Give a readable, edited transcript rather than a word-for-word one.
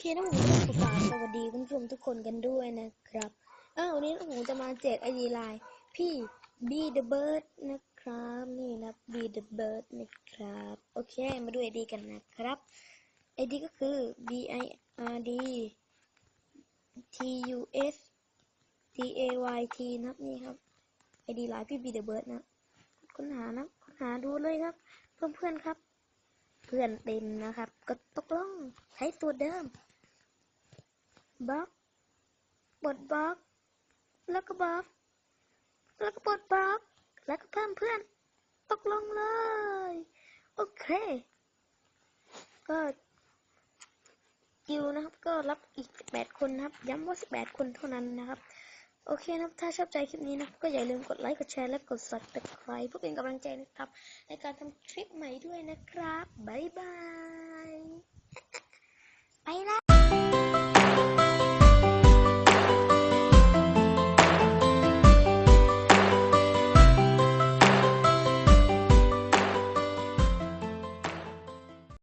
เคนะผมจะประกาศสวัสดีคุณผู้ชมทุกคนกันด้วยนะครับวันนี้ผมจะมาแจกไอดีไลน์พี่ Be the Bird นะครับนี่นะ Be the Bird นะครับโอเคมาดูไอดีกันนะครับไอดีก็คือ BIRDTUSDAYT นะครับนี่ครับไอดีไลน์พี่ Be the Bird นะค้นหาดูเลยครับเพื่อนครับเพื่อนเต็มนะครับก็ตกลงใช้ตัวเดิมบล็อกบดบล็อกแล้วก็บล็อกแล้วก็บดบล็อกแล้วก็เพิ่มเพื่อนตกลงเลยโอเคก็กิวนะครับก็รับอีก18คนนะครับย้ำว่า18คนเท่านั้นนะครับโอเคนะครับถ้าชอบใจคลิปนี้นะก็อย่าลืมกดไลค์กดแชร์และกด Subscribe เพื่อเป็นกำลังใจนะครับในการทำคลิปใหม่ด้วยนะครับบ๊ายบาย